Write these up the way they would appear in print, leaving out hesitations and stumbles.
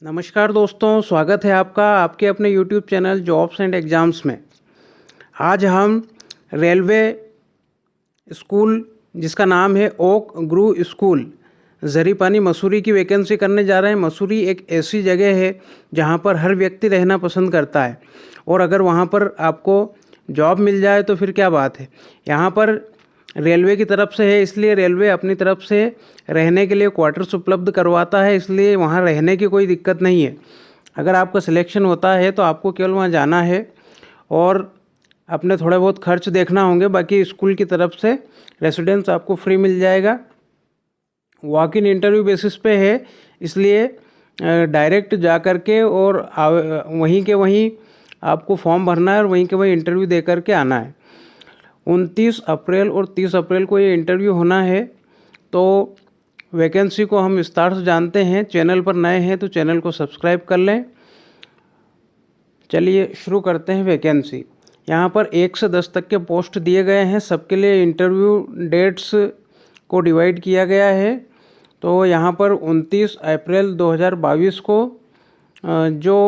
नमस्कार दोस्तों, स्वागत है आपका आपके अपने YouTube channel jobs and exams में। आज हम रेलवे स्कूल जिसका नाम है ओक ग्रू स्कूल ज़रीपानी मसूरी की वैकेंसी करने जा रहे हैं। मसूरी एक ऐसी जगह है जहां पर हर व्यक्ति रहना पसंद करता है और अगर वहां पर आपको जॉब मिल जाए तो फिर क्या बात है। यहां पर रेलवे की तरफ से है, इसलिए रेलवे अपनी तरफ से रहने के लिए क्वार्टर्स उपलब्ध करवाता है, इसलिए वहाँ रहने की कोई दिक्कत नहीं है। अगर आपका सिलेक्शन होता है तो आपको केवल वहाँ जाना है और अपने थोड़े बहुत खर्च देखना होंगे, बाकी स्कूल की तरफ से रेसिडेंस आपको फ्री मिल जाएगा। वॉक इन इंटरव्यू बेसिस पे है, इसलिए डायरेक्ट जा कर के और वहीं के वहीं आपको फॉर्म भरना है और वहीं के वहीं इंटरव्यू दे कर के आना है। 29 अप्रैल और 30 अप्रैल को ये इंटरव्यू होना है। तो वैकेंसी को हम विस्तार से जानते हैं। चैनल पर नए हैं तो चैनल को सब्सक्राइब कर लें। चलिए शुरू करते हैं वैकेंसी। यहाँ पर 1 से 10 तक के पोस्ट दिए गए हैं। सबके लिए इंटरव्यू डेट्स को डिवाइड किया गया है। तो यहाँ पर 29 अप्रैल 2022 को जो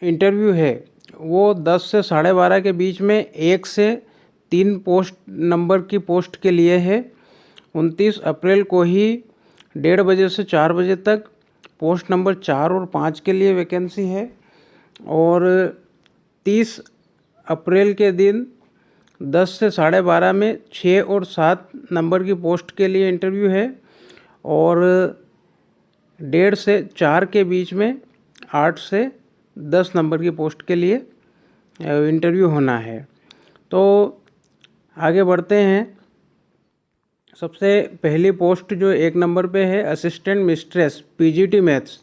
इंटरव्यू है वो 10 से 12:30 के बीच में 1 से 3 पोस्ट नंबर की पोस्ट के लिए है। 29 अप्रैल को ही 1:30 बजे से 4 बजे तक पोस्ट नंबर 4 और 5 के लिए वैकेंसी है। और 30 अप्रैल के दिन 10 से 12:30 में 6 और 7 नंबर की पोस्ट के लिए इंटरव्यू है। और 1:30 से 4 के बीच में 8 से 10 नंबर की पोस्ट के लिए इंटरव्यू होना है। तो आगे बढ़ते हैं। सबसे पहली पोस्ट जो 1 नंबर पे है असिस्टेंट मिस्ट्रेस पीजीटी मैथ्स,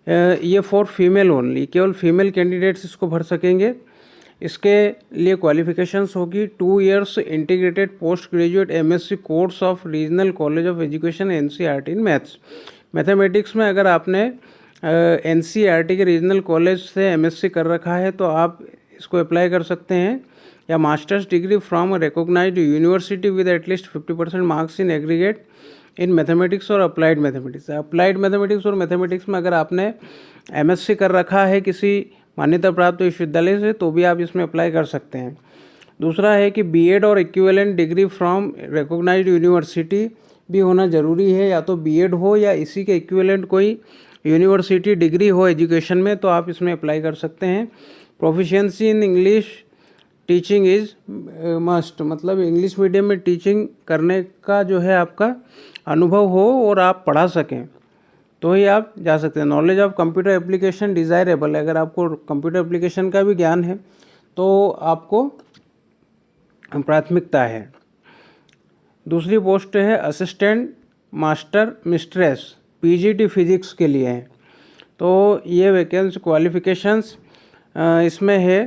ये फॉर फीमेल ओनली, केवल फीमेल कैंडिडेट्स इसको भर सकेंगे। इसके लिए क्वालिफिकेशंस होगी 2 years integrated post graduate MSc course of regional college of education NCERT in maths. Mathematics में अगर आपने एनसीईआरटी के रीजनल कॉलेज से एमएससी कर रखा है तो आप इसको अप्लाई कर सकते हैं, या masters degree from recognised university with at least 50% marks in aggregate in mathematics और अप्लाइड मैथमेटिक्स। अप्लाइड मैथमेटिक्स और मैथमेटिक्स में अगर आपने एमएससी कर रखा है किसी मान्यता प्राप्त विश्वविद्यालय से तो भी आप इसमें अप्लाई कर सकते हैं। दूसरा है कि बीएड और equivalent degree from recognised university भी होना ज़रूरी है, या तो बीएड हो या इसी के इक्विवेलेंट कोई यूनिवर्सिटी डिग्री हो एजुकेशन में, तो आप इसमें अप्लाई कर सकते हैं। Proficiency in English teaching is must, मतलब इंग्लिश मीडियम में टीचिंग करने का जो है आपका अनुभव हो और आप पढ़ा सकें तो ही आप जा सकते हैं। Knowledge of computer application desirable है, अगर आपको कंप्यूटर एप्लीकेशन का भी ज्ञान है तो आपको प्राथमिकता है। दूसरी पोस्ट है assistant master mistress PGT physics के लिए है। तो ये वैकेंसी क्वालिफिकेशंस इसमें है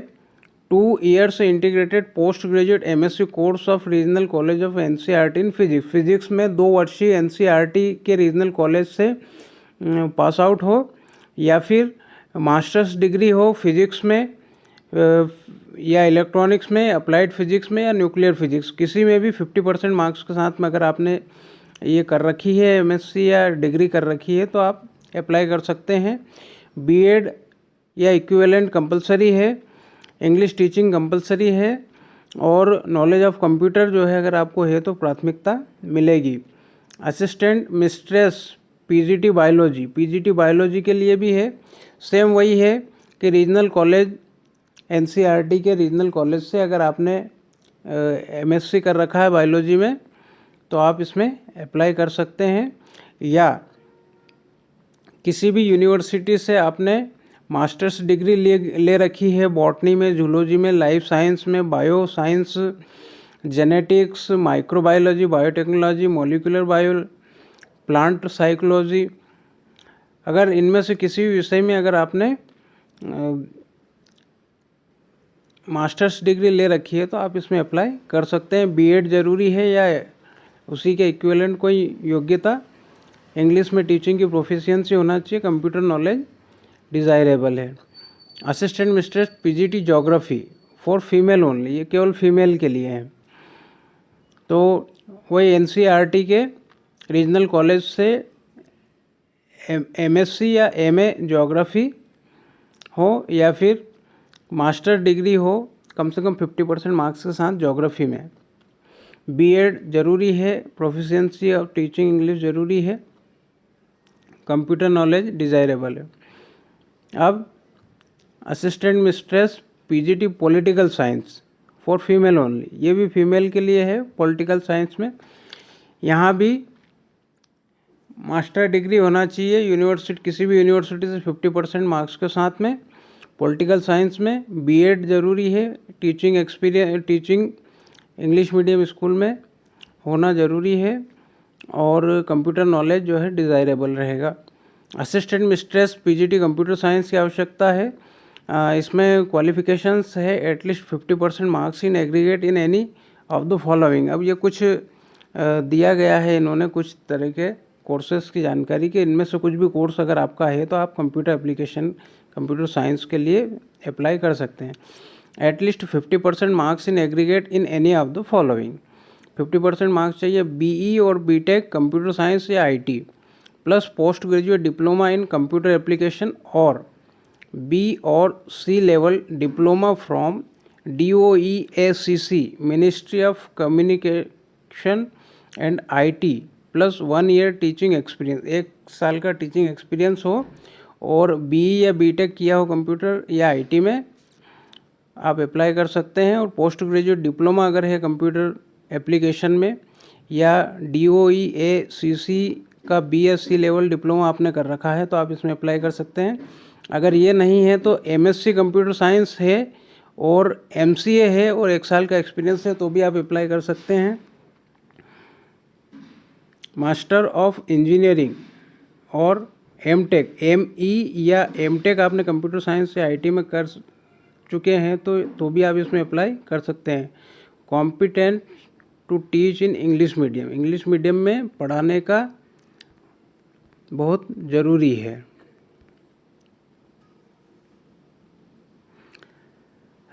2 years integrated post graduate MSc course of regional college of NCERT in physics. Physics में 2 वर्षीय एनसीईआरटी के रीजनल कॉलेज से पास आउट हो, या फिर मास्टर्स डिग्री हो फिजिक्स में या इलेक्ट्रॉनिक्स में, अप्लाइड फिजिक्स में या न्यूक्लियर फिजिक्स, किसी में भी 50% मार्क्स के साथ में अगर आपने ये कर रखी है एमएससी या डिग्री कर रखी है तो आप अप्लाई कर सकते हैं। बीएड या इक्विवेलेंट कंपलसरी है, इंग्लिश टीचिंग कंपलसरी है, और नॉलेज ऑफ कंप्यूटर जो है अगर आपको है तो प्राथमिकता मिलेगी। असिस्टेंट मिस्ट्रेस पीजीटी बायोलॉजी के लिए भी है। सेम वही है कि रीजनल कॉलेज एनसीईआरटी के रीजनल कॉलेज से अगर आपने एमएससी कर रखा है बायोलॉजी में तो आप इसमें अप्लाई कर सकते हैं, या किसी भी यूनिवर्सिटी से आपने मास्टर्स डिग्री ले रखी है बॉटनी में, जूलॉजी में, लाइफ साइंस में, bio science, genetics, microbiology, biotechnology, molecular bio, plant psychology, अगर इनमें से किसी भी विषय में अगर आपने मास्टर्स डिग्री ले रखी है तो आप इसमें अप्लाई कर सकते हैं। बीएड ज़रूरी है या उसी के इक्विवेलेंट कोई योग्यता, इंग्लिश में टीचिंग की प्रोफिशिएंसी होना चाहिए, कंप्यूटर नॉलेज डिज़ायरेबल है। Assistant mistress PGT geography for female only, ये केवल फीमेल के लिए है। तो वही एनसीईआरटी के रीजनल कॉलेज से एमएससी या एमए ज्योग्राफी हो या फिर मास्टर डिग्री हो कम से कम 50% मार्क्स के साथ ज्योग्राफी में। बीएड ज़रूरी है, प्रोफिशिएंसी ऑफ टीचिंग इंग्लिश ज़रूरी है, कंप्यूटर नॉलेज डिज़ायरेबल है। अब assistant mistress PGT political science for female only, ये भी फीमेल के लिए है पॉलिटिकल साइंस में। यहाँ भी मास्टर डिग्री होना चाहिए यूनिवर्सिटी, किसी भी यूनिवर्सिटी से 50% मार्क्स के साथ में। पॉलिटिकल साइंस में बीएड ज़रूरी है, teaching experience, teaching English medium school में होना ज़रूरी है, और कंप्यूटर नॉलेज जो है डिज़ायरेबल रहेगा। Assistant mistress PGT computer science की आवश्यकता है। इसमें क्वालिफिकेशंस है at least 50% marks in aggregate in any of the following. अब ये कुछ दिया गया है इन्होंने कुछ तरह के कोर्सेज़ की जानकारी कि इनमें से कुछ भी कोर्स अगर आपका है तो आप कंप्यूटर एप्लीकेशन कंप्यूटर साइंस के लिए अप्लाई कर सकते हैं। At least 50% marks in aggregate in any of the following. 50% marks चाहिए बीई और बीटेक कंप्यूटर साइंस या IT, plus post graduate diploma in computer application और बी और C level diploma from DOEACC ministry of communication and IT, plus 1 year teaching experience, 1 साल का teaching experience हो, और be या बीटेक किया हो कंप्यूटर या आईटी में, आप अप्लाई कर सकते हैं। और पोस्ट ग्रेजुएट डिप्लोमा अगर है कंप्यूटर एप्लीकेशन में, या DOEACC का BSc लेवल डिप्लोमा आपने कर रखा है तो आप इसमें अप्लाई कर सकते हैं। अगर ये नहीं है तो MSc कंप्यूटर साइंस है और MCA है और 1 साल का एक्सपीरियंस है तो भी आप अप्लाई कर सकते हैं। मास्टर ऑफ इंजीनियरिंग और MTech ME या MTech आपने कंप्यूटर साइंस या IT में कर चुके हैं तो भी आप इसमें अप्लाई कर सकते हैं। Competent to teach in English medium, English medium में पढ़ाने का बहुत ज़रूरी है।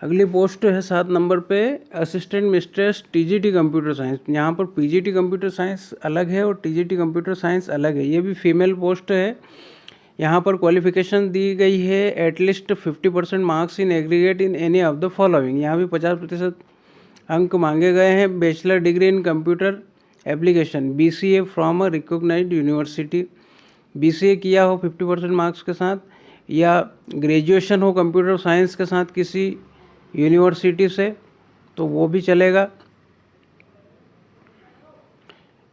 अगली पोस्ट है 7 नंबर पे assistant mistress TGT computer science. यहाँ पर PGT कंप्यूटर साइंस अलग है और TGT कंप्यूटर साइंस अलग है। ये भी फीमेल पोस्ट है। यहाँ पर क्वालिफिकेशन दी गई है at least 50% marks in aggregate in any of the following. यहाँ भी 50% अंक मांगे गए हैं। Bachelor degree in computer application BCA from a recognised university, BCA किया हो 50% मार्क्स के साथ, या ग्रेजुएशन हो कंप्यूटर साइंस के साथ किसी यूनिवर्सिटी से तो वो भी चलेगा।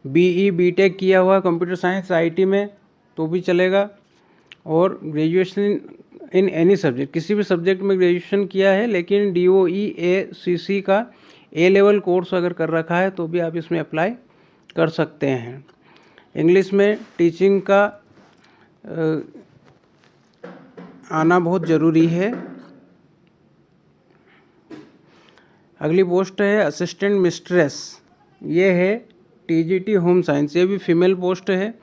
BE BTech किया हुआ कंप्यूटर साइंस IT में तो भी चलेगा। और ग्रेजुएशन इन एनी सब्जेक्ट, किसी भी सब्जेक्ट में ग्रेजुएशन किया है लेकिन DOEACC का A लेवल कोर्स अगर कर रखा है तो भी आप इसमें अप्लाई कर सकते हैं। इंग्लिश में टीचिंग का आना बहुत ज़रूरी है। अगली पोस्ट है असिस्टेंट मिस्ट्रेस, ये है TGT होम साइंस, ये भी फीमेल पोस्ट है।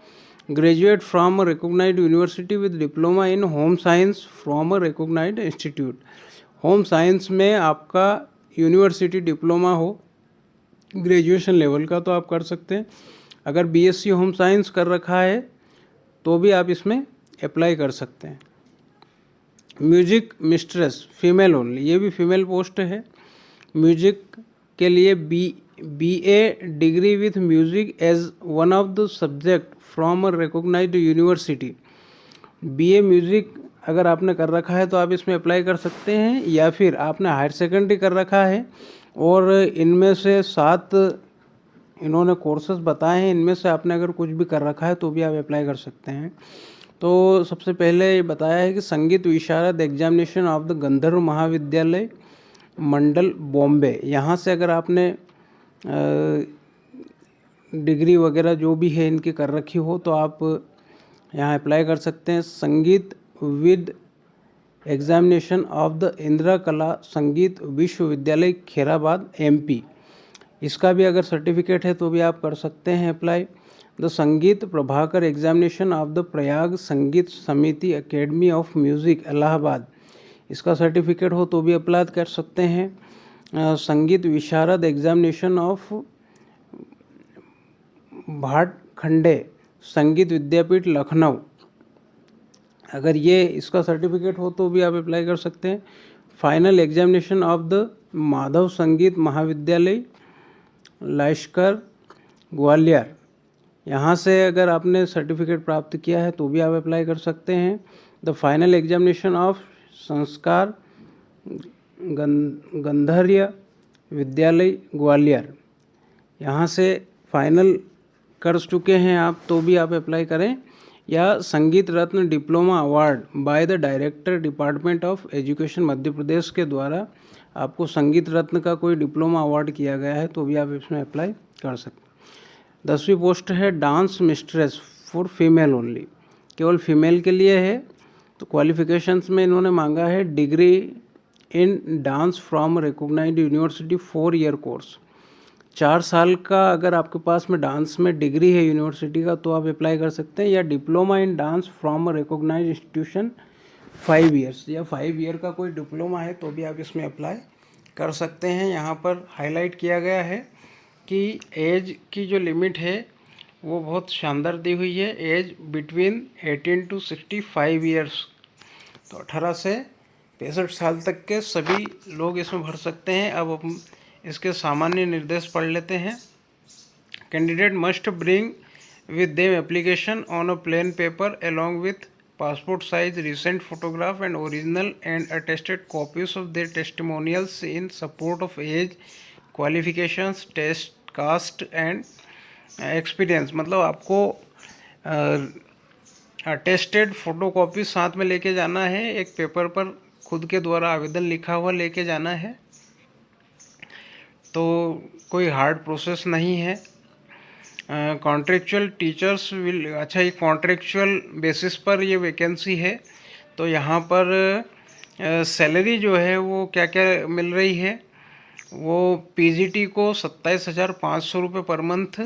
Graduate from a recognised university with diploma in home science from a recognised institute. Home science में आपका यूनिवर्सिटी डिप्लोमा हो ग्रेजुएशन लेवल का तो आप कर सकते हैं। अगर BSc होम साइंस कर रखा है तो भी आप इसमें अप्लाई कर सकते हैं। म्यूजिक मिस्ट्रेस फीमेल ओनली, ये भी फीमेल पोस्ट है। म्यूजिक के लिए BA degree with music as one of the subject from a recognised university. BA music अगर आपने कर रखा है तो आप इसमें अप्लाई कर सकते हैं, या फिर आपने हायर सेकेंडरी कर रखा है और इनमें से 7 इन्होंने कोर्सेज बताए हैं, इनमें से आपने अगर कुछ भी कर रखा है तो भी आप अप्लाई कर सकते हैं। तो सबसे पहले ये बताया है कि संगीत विशारद एग्जामिनेशन ऑफ द गंधर्व महाविद्यालय मंडल बॉम्बे, यहाँ से अगर आपने डिग्री वगैरह जो भी है इनकी कर रखी हो तो आप यहाँ अप्लाई कर सकते हैं। संगीत with examination of the Indira कला संगीत विश्वविद्यालय खैराबाद MP, इसका भी अगर सर्टिफिकेट है तो भी आप कर सकते हैं अप्लाई। द संगीत Prabhakar examination of the Prayag संगीत समिति एकेडमी ऑफ म्यूज़िक इलाहाबाद, इसका सर्टिफिकेट हो तो भी अप्लाई कर सकते हैं। संगीत विशारद एग्जामिनेशन ऑफ भाटखंडे संगीत विद्यापीठ लखनऊ, अगर ये इसका सर्टिफिकेट हो तो भी आप अप्लाई कर सकते हैं। Final examination of the Madhav संगीत महाविद्यालय लश्कर ग्वालियर, यहाँ से अगर आपने सर्टिफिकेट प्राप्त किया है तो भी आप अप्लाई कर सकते हैं। द फाइनल एग्जामिनेशन ऑफ संस्कार गंधर्य विद्यालय ग्वालियर, यहाँ से फाइनल कर चुके हैं आप तो भी आप अप्लाई करें। या Sangeet Ratna diploma award by the director department of education Madhya Pradesh के द्वारा आपको संगीत रत्न का कोई डिप्लोमा अवार्ड किया गया है तो भी आप इसमें अप्लाई कर सकते हैं। 10वीं पोस्ट है dance mistress for female only, केवल फीमेल के लिए है। तो क्वालिफिकेशंस में इन्होंने मांगा है degree in dance from recognised university 4 year course, 4 साल का अगर आपके पास में डांस में डिग्री है यूनिवर्सिटी का तो आप अप्लाई कर सकते हैं। या diploma in dance from recognised institution 5 years, या 5 ईयर का कोई डिप्लोमा है तो भी आप इसमें अप्लाई कर सकते हैं। यहाँ पर हाईलाइट किया गया है कि एज की जो लिमिट है वो बहुत शानदार दी हुई है, एज बिटवीन 18 to 65 ईयर्स, तो 18 से 65 साल तक के सभी लोग इसमें भर सकते हैं। अब हम इसके सामान्य निर्देश पढ़ लेते हैं। Candidate must bring with them application on a plain paper along with passport size recent photograph and original and attested copies of their testimonials in support of age qualifications test caste and experience। मतलब आपको attested photocopy साथ में लेके जाना है, एक paper पर खुद के द्वारा आवेदन लिखा हुआ लेके जाना है, तो कोई हार्ड प्रोसेस नहीं है। कॉन्ट्रेक्चुअल टीचर्स विल, अच्छा ये कॉन्ट्रेक्चुअल बेसिस पर ये वैकेंसी है, तो यहाँ पर सैलरी जो है वो क्या क्या मिल रही है, वो पीजीटी को 27,500 रुपये पर मंथ,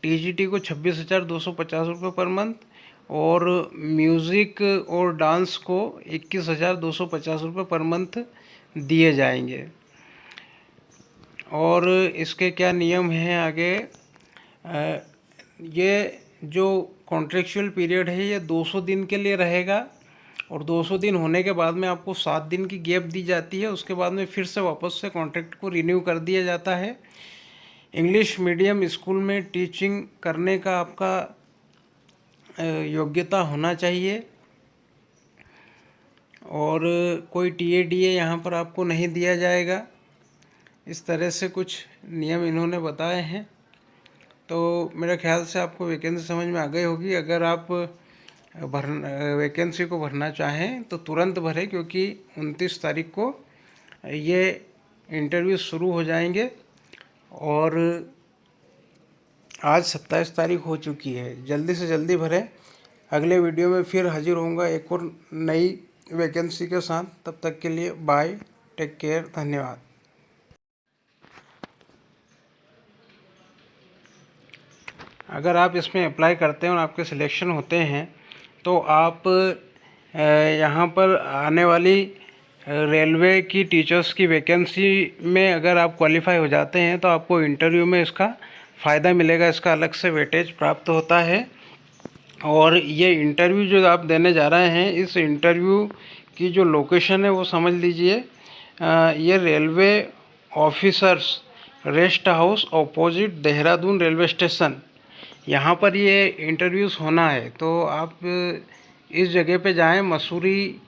टीजीटी को 26,250 रुपये पर मंथ, और म्यूज़िक और डांस को 21,250 रुपये पर मंथ दिए जाएंगे। और इसके क्या नियम हैं आगे, ये जो कॉन्ट्रेक्चुअल पीरियड है ये 200 दिन के लिए रहेगा, और 200 दिन होने के बाद में आपको 7 दिन की गैप दी जाती है, उसके बाद में फिर से वापस से कॉन्ट्रैक्ट को रिन्यू कर दिया जाता है। इंग्लिश मीडियम स्कूल में टीचिंग करने का आपका योग्यता होना चाहिए, और कोई टीएडीए यहाँ पर आपको नहीं दिया जाएगा। इस तरह से कुछ नियम इन्होंने बताए हैं। तो मेरे ख्याल से आपको वैकेंसी समझ में आ गई होगी। अगर आप वैकेंसी को भरना चाहें तो तुरंत भरें, क्योंकि 29 तारीख को ये इंटरव्यू शुरू हो जाएंगे और आज 27 तारीख हो चुकी है। जल्दी से जल्दी भरें। अगले वीडियो में फिर हाजिर होऊंगा एक और नई वैकेंसी के साथ। तब तक के लिए बाय, टेक केयर, धन्यवाद। अगर आप इसमें अप्लाई करते हैं और आपके सिलेक्शन होते हैं तो आप यहाँ पर आने वाली रेलवे की टीचर्स की वैकेंसी में अगर आप क्वालिफाई हो जाते हैं तो आपको इंटरव्यू में इसका फ़ायदा मिलेगा, इसका अलग से वेटेज प्राप्त होता है। और ये इंटरव्यू जो आप देने जा रहे हैं, इस इंटरव्यू की जो लोकेशन है वो समझ लीजिए, ये railway officers rest house opposite Dehradun railway station, यहाँ पर ये इंटरव्यूज़ होना है। तो आप इस जगह पे जाएं, मसूरी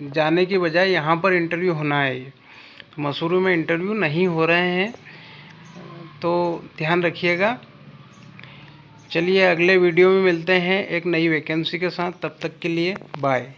जाने की बजाय यहाँ पर इंटरव्यू होना है। तो मसूरी में इंटरव्यू नहीं हो रहे हैं, तो ध्यान रखिएगा। चलिए अगले वीडियो में मिलते हैं एक नई वैकेंसी के साथ। तब तक के लिए बाय।